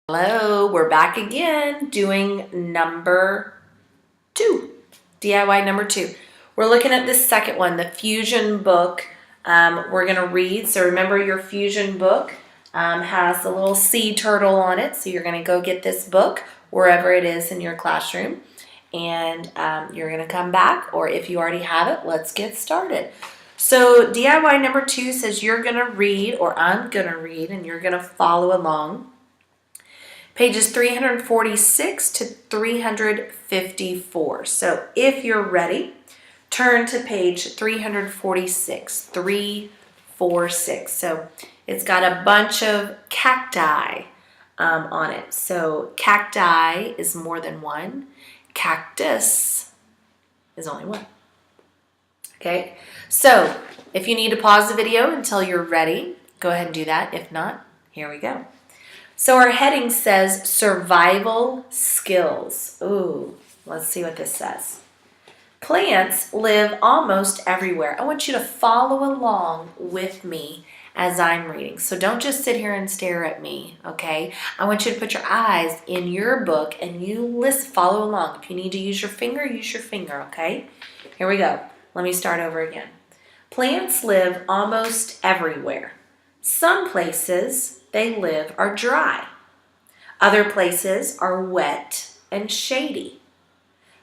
Hello, we're back again doing number 2, DIY number 2. We're looking at the second one, the Fusion book. We're going to read, so remember your Fusion book has a little sea turtle on it, so you're going to go get this book wherever it is in your classroom, and you're going to come back, or if you already have it, let's get started. So DIY number 2 says you're going to read, or I'm going to read, and you're going to follow along. Pages 346 to 354. So if you're ready, turn to page 346, 346. So it's got a bunch of cacti on it. So cacti is more than one. Cactus is only one. Okay, so if you need to pause the video until you're ready, go ahead and do that. If not, here we go. So our heading says survival skills. Ooh, let's see what this says. Plants live almost everywhere. I want you to follow along with me as I'm reading. So don't just sit here and stare at me, okay? I want you to put your eyes in your book and you listen, follow along. If you need to use your finger, okay? Here we go. Let me start over again. Plants live almost everywhere. Some places they live are dry. Other places are wet and shady.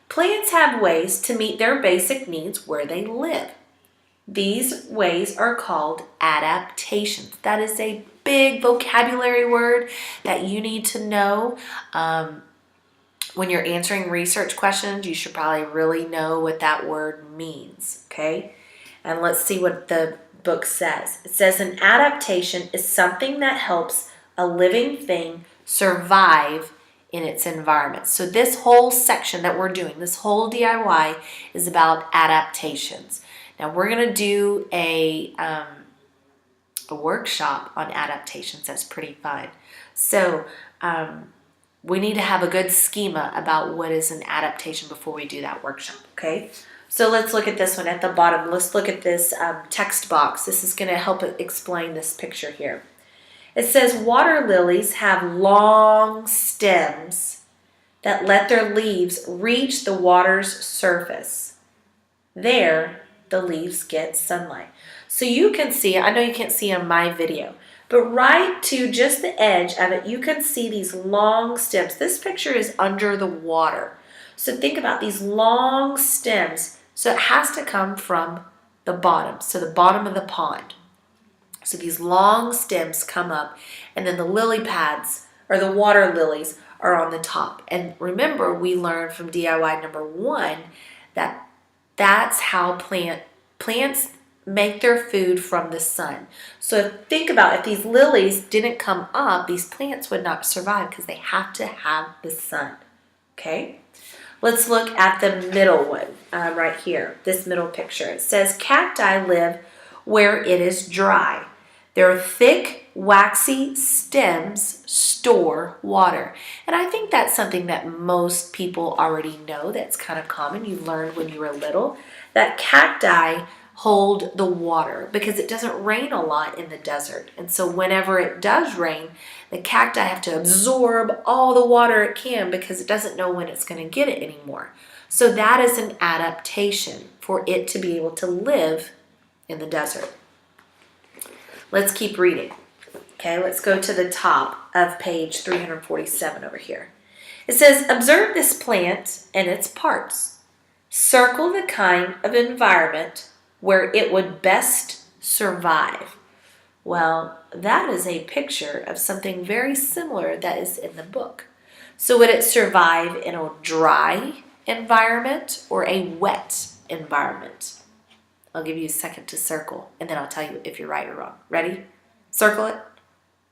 Plants have ways to meet their basic needs where they live. These ways are called adaptations. That is a big vocabulary word that you need to know. When you're answering research questions, you should probably really know what that word means, okay? And let's see what the book says. It says an adaptation is something that helps a living thing survive in its environment. So this whole section that we're doing, this whole DIY is about adaptations. Now we're going to do a workshop on adaptations. That's pretty fun. So we need to have a good schema about what is an adaptation before we do that workshop, okay? So let's look at this one at the bottom. Let's look at this text box. This is going to help explain this picture here. It says water lilies have long stems that let their leaves reach the water's surface. There, the leaves get sunlight. So you can see, I know you can't see on my video, but right to just the edge of it, you can see these long stems. This picture is under the water. So think about these long stems. So it has to come from the bottom, so the bottom of the pond. So these long stems come up, and then the lily pads, or the water lilies, are on the top. And remember, we learned from DIY number 1 that that's how plants make their food from the sun. So think about if these lilies didn't come up, these plants would not survive because they have to have the sun, okay? Let's look at the middle one right here, this middle picture. It says cacti live where it is dry. Their thick, waxy stems store water. And I think that's something that most people already know. That's kind of common. You learned when you were little that cacti hold the water because it doesn't rain a lot in the desert. And so whenever it does rain, the cacti have to absorb all the water it can because it doesn't know when it's going to get it anymore. So that is an adaptation for it to be able to live in the desert. Let's keep reading. Okay, let's go to the top of page 347 over here. It says, observe this plant and its parts. Circle the kind of environment where it would best survive. Well, that is a picture of something very similar that is in the book. So would it survive in a dry environment or a wet environment? I'll give you a second to circle, and then I'll tell you if you're right or wrong. Ready? Circle it.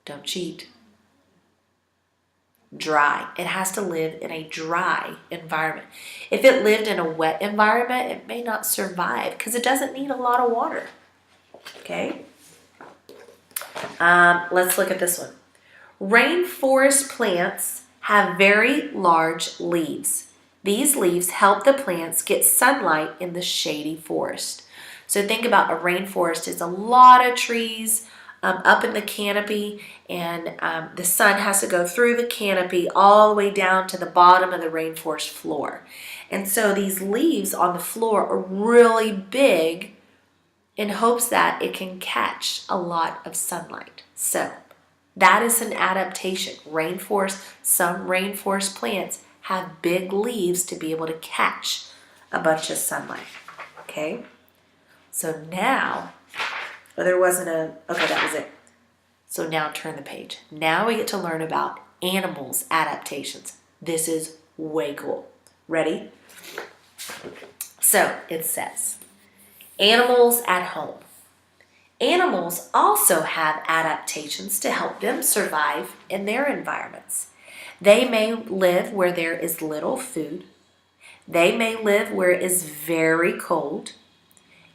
Don't cheat. Dry. It has to live in a dry environment. If it lived in a wet environment, it may not survive because it doesn't need a lot of water. Okay? Let's look at this one. Rainforest plants have very large leaves. These leaves help the plants get sunlight in the shady forest. So think about a rainforest is a lot of trees, up in the canopy, and the sun has to go through the canopy all the way down to the bottom of the rainforest floor. And so these leaves on the floor are really big in hopes that it can catch a lot of sunlight. So that is an adaptation. Some rainforest plants have big leaves to be able to catch a bunch of sunlight. Okay? So now, that was it. So now turn the page. Now we get to learn about animals' adaptations. This is way cool. Ready? So it says, animals at home. Animals also have adaptations to help them survive in their environments. They may live where there is little food. They may live where it is very cold.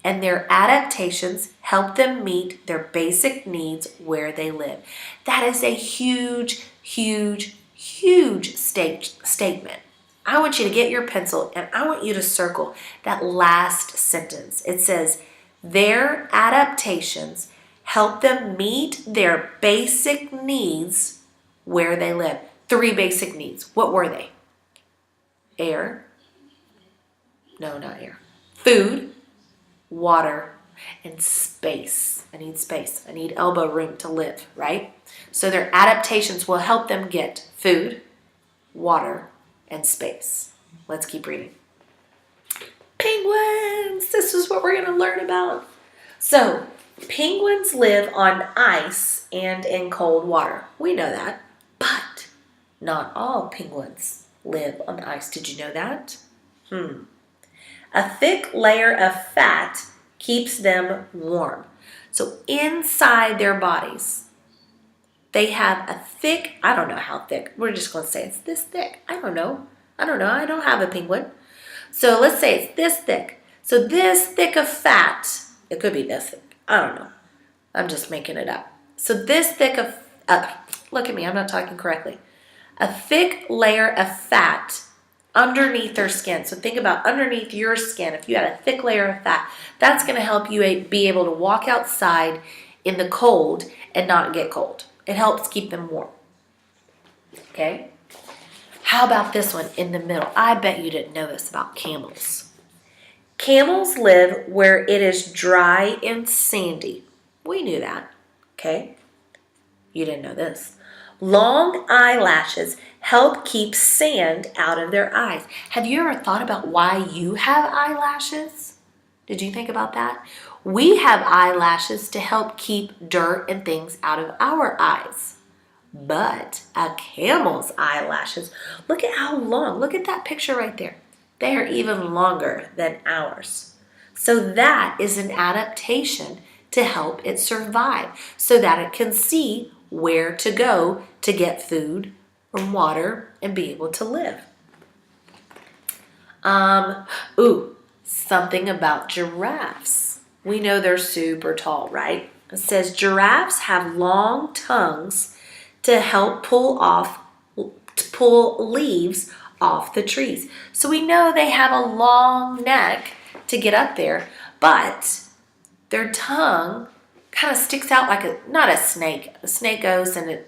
And their adaptations help them meet their basic needs where they live. That is a huge, huge, huge statement. I want you to get your pencil and I want you to circle that last sentence. It says, their adaptations help them meet their basic needs where they live. 3 basic needs. What were they? Air. No, not air. Food, water, and space. I need space. I need elbow room to live, right? So their adaptations will help them get food, water, and space. Let's keep reading. Penguins! This is what we're going to learn about. So, penguins live on ice and in cold water. We know that. But not all penguins live on ice. Did you know that? A thick layer of fat keeps them warm. So inside their bodies, they have a thick, I don't know how thick. We're just going to say it's this thick. I don't know. I don't have a penguin. So let's say it's this thick. So this thick of fat, it could be this thick. I don't know. I'm just making it up. So this thick of, look at me, I'm not talking correctly. A thick layer of fat underneath their skin. So think about underneath your skin. If you had a thick layer of fat, that's going to help you be able to walk outside in the cold and not get cold. It helps keep them warm. Okay? How about this one in the middle? I bet you didn't know this about camels. Camels live where it is dry and sandy. We knew that. Okay? You didn't know this. Long eyelashes help keep sand out of their eyes. Have you ever thought about why you have eyelashes? Did you think about that? We have eyelashes to help keep dirt and things out of our eyes. But a camel's eyelashes, look at how long. Look at that picture right there. They are even longer than ours. So that is an adaptation to help it survive so that it can see where to go to get food or water and be able to live. Something about giraffes. We know they're super tall, right? It says giraffes have long tongues to help pull leaves off the trees. So we know they have a long neck to get up there, but their tongue kind of sticks out like not a snake. A snake goes and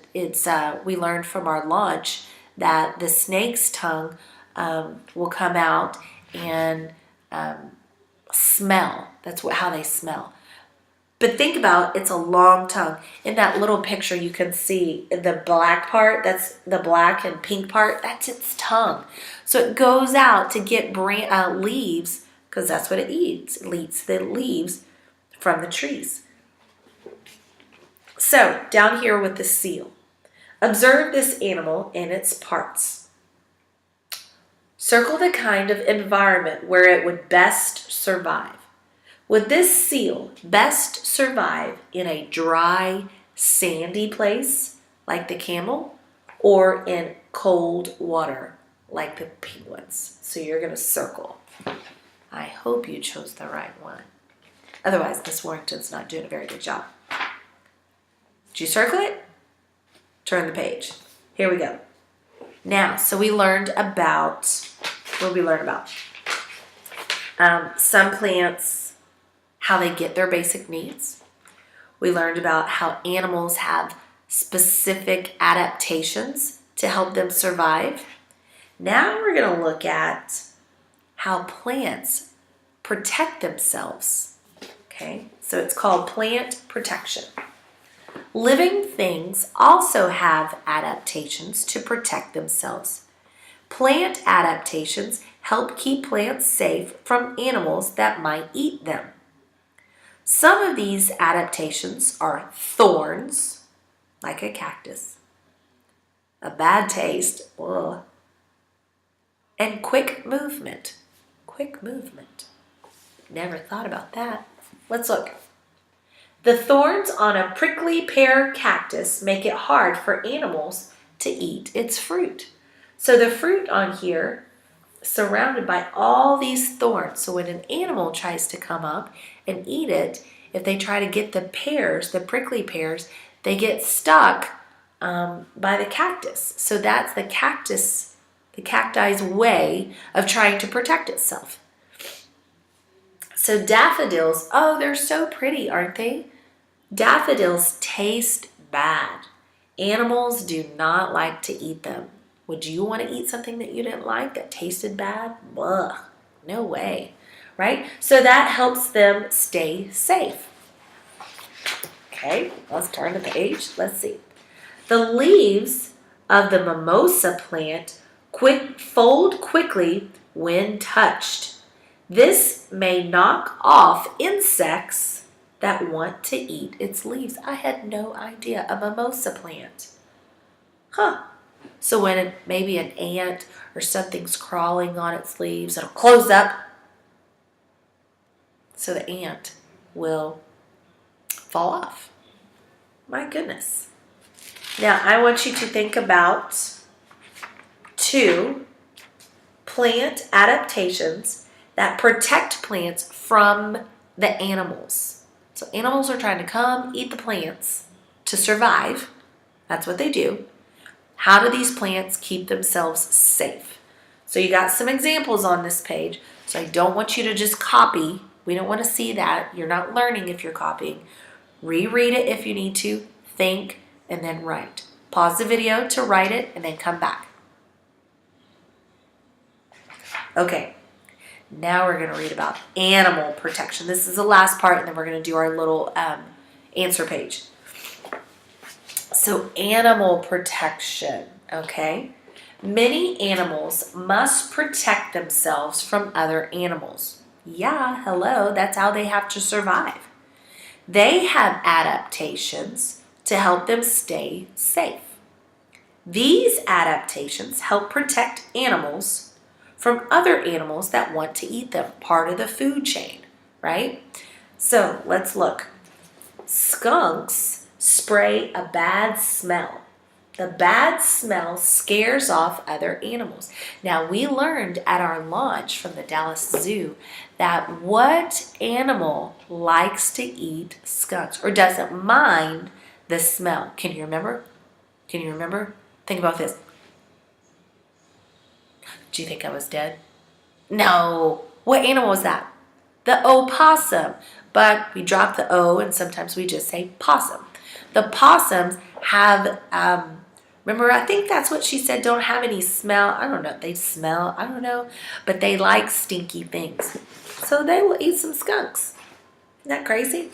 we learned from our lunch that the snake's tongue will come out and smell. That's how they smell. But think about it's a long tongue. In that little picture you can see the black part, that's the black and pink part, that's its tongue. So it goes out to get leaves because that's what it eats. It eats the leaves from the trees. So down here with the seal. Observe this animal and its parts. Circle the kind of environment where it would best survive. Would this seal best survive in a dry, sandy place like the camel or in cold water like the penguins? So you're going to circle. I hope you chose the right one. Otherwise, Miss Warrington's not doing a very good job. Did you circle it? Turn the page. Here we go. Now, so we learned about, what did we learn about? Some plants, how they get their basic needs. We learned about how animals have specific adaptations to help them survive. Now we're going to look at how plants protect themselves. Okay, so it's called plant protection. Living things also have adaptations to protect themselves. Plant adaptations help keep plants safe from animals that might eat them. Some of these adaptations are thorns, like a cactus, a bad taste, ugh, and quick movement. Quick movement. Never thought about that. Let's look. The thorns on a prickly pear cactus make it hard for animals to eat its fruit. So the fruit on here surrounded by all these thorns. So when an animal tries to come up and eat it, if they try to get the pears, the prickly pears, they get stuck by the cactus. So that's the cacti's way of trying to protect itself. So daffodils, oh, they're so pretty, aren't they? Daffodils taste bad. Animals do not like to eat them. Would you want to eat something that you didn't like that tasted bad? Ugh, no way, right? So that helps them stay safe. Okay, let's turn the page. Let's see. The leaves of the mimosa plant fold quickly when touched. This may knock off insects that want to eat its leaves. I had no idea. A mimosa plant. Huh. So when maybe an ant or something's crawling on its leaves, it'll close up so the ant will fall off. My goodness. Now I want you to think about 2 plant adaptations that protect plants from the animals. So animals are trying to come eat the plants to survive. That's what they do. How do these plants keep themselves safe? So you got some examples on this page. So I don't want you to just copy. We don't want to see that. You're not learning if you're copying. Reread it if you need to. Think and then write. Pause the video to write it and then come back. Okay. Now we're going to read about animal protection. This is the last part, and then we're going to do our little answer page. So animal protection, okay? Many animals must protect themselves from other animals. Yeah, hello, that's how they have to survive. They have adaptations to help them stay safe. These adaptations help protect animals from other animals that want to eat them, part of the food chain, right? So let's look. Skunks spray a bad smell. The bad smell scares off other animals. Now, we learned at our launch from the Dallas Zoo that what animal likes to eat skunks or doesn't mind the smell? Can you remember? Can you remember? Think about this. Do you think I was dead? No. What animal was that? The opossum. But we drop the O and sometimes we just say possum. The possums have, remember, I think that's what she said, don't have any smell. I don't know. They smell, I don't know. But they like stinky things. So they will eat some skunks. Isn't that crazy?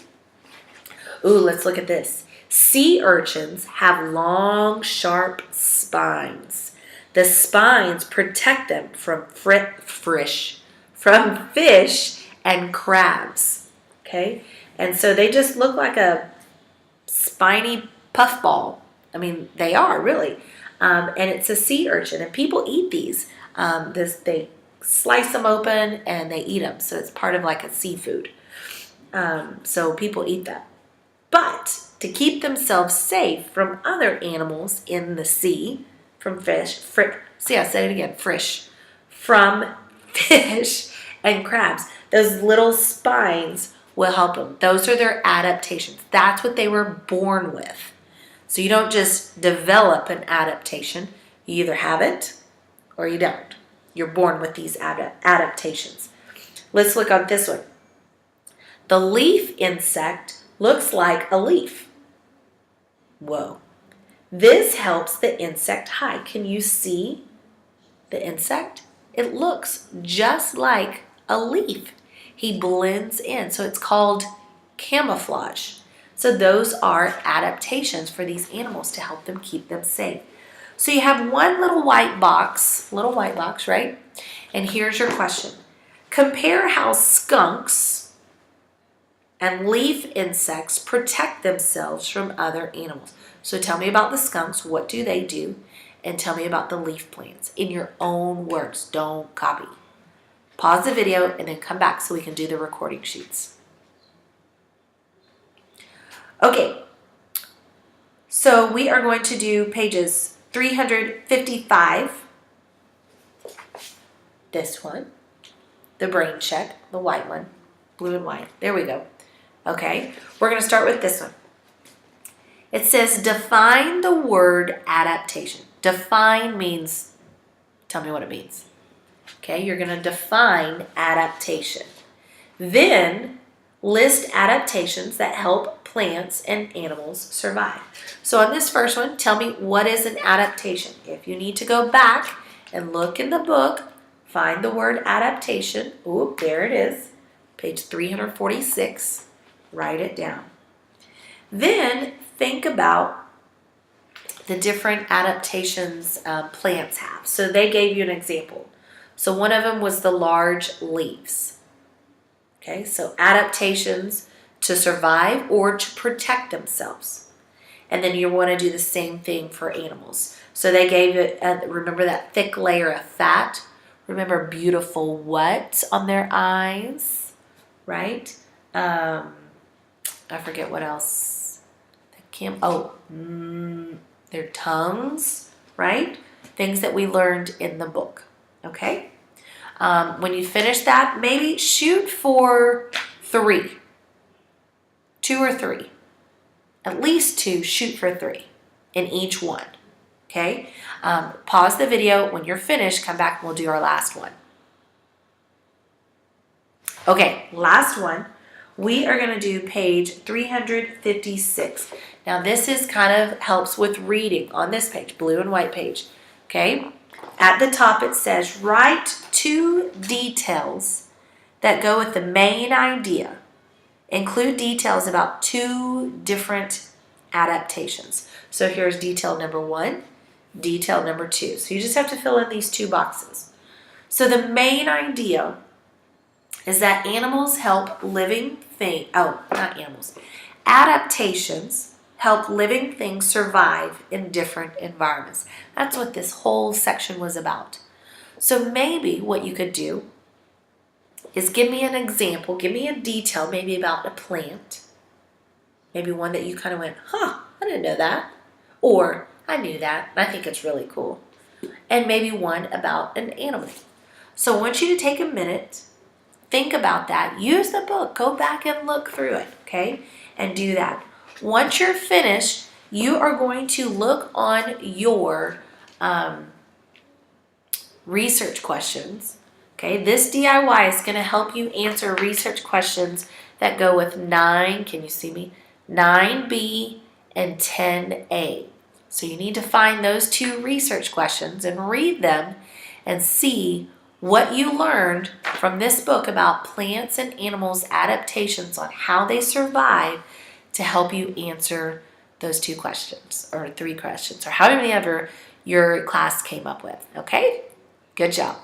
Ooh, let's look at this. Sea urchins have long, sharp spines. The spines protect them from fish and crabs. Okay? And so they just look like a spiny puffball. I mean, they are really. And it's a sea urchin. And people eat these. They slice them open and they eat them. So it's part of like a seafood. So people eat that. But to keep themselves safe from other animals in the sea, from fish, from fish and crabs, those little spines will help them. Those are their adaptations. That's what they were born with. So you don't just develop an adaptation. You either have it or you don't. You're born with these adaptations. Let's look at this one. The leaf insect looks like a leaf. Whoa. This helps the insect hide. Can you see the insect? It looks just like a leaf. He blends in, so it's called camouflage. So those are adaptations for these animals to help them keep them safe. So you have one little white box, right? And here's your question. Compare how skunks and leaf insects protect themselves from other animals. So tell me about the skunks, what do they do? And tell me about the leaf plants in your own words, don't copy. Pause the video and then come back so we can do the recording sheets. Okay, so we are going to do pages 355, this one, the brain check, the white one, blue and white, there we go. Okay, we're going to start with this one. It says define the word adaptation. Define means, tell me what it means. Okay, you're going to define adaptation. Then list adaptations that help plants and animals survive. So on this first one, tell me what is an adaptation. If you need to go back and look in the book, find the word adaptation. Ooh, there it is, page 346. Write it down. Then think about the different adaptations plants have. So they gave you an example. So one of them was the large leaves. Okay, so adaptations to survive or to protect themselves. And then you want to do the same thing for animals. So they gave it, remember that thick layer of fat? Remember beautiful what on their eyes, right? I forget what else. Their tongues, right? Things that we learned in the book, okay? When you finish that, maybe shoot for 3. 2 or 3. At least 2, shoot for 3 in each one, okay? Pause the video. When you're finished, come back and we'll do our last one. Okay, last one. We are going to do page 356. Now this is kind of helps with reading on this page, blue and white page, okay? At the top it says, write 2 details that go with the main idea. Include details about 2 different adaptations. So here's detail number 1, detail number 2. So you just have to fill in these 2 boxes. So the main idea is that animals help living things, adaptations help living things survive in different environments. That's what this whole section was about. So maybe what you could do is give me an example, give me a detail maybe about a plant, maybe one that you kind of went, I didn't know that, or I knew that, and I think it's really cool, and maybe one about an animal. So I want you to take a minute, think about that, use the book, go back and look through it, okay, and do that. Once you're finished, you are going to look on your research questions. Okay, this DIY is going to help you answer research questions that go with 9, can you see me? 9B and 10A. So you need to find those 2 research questions and read them and see what you learned from this book about plants and animals' adaptations on how they survive to help you answer those 2 questions or 3 questions or however many ever your class came up with. Okay? Good job.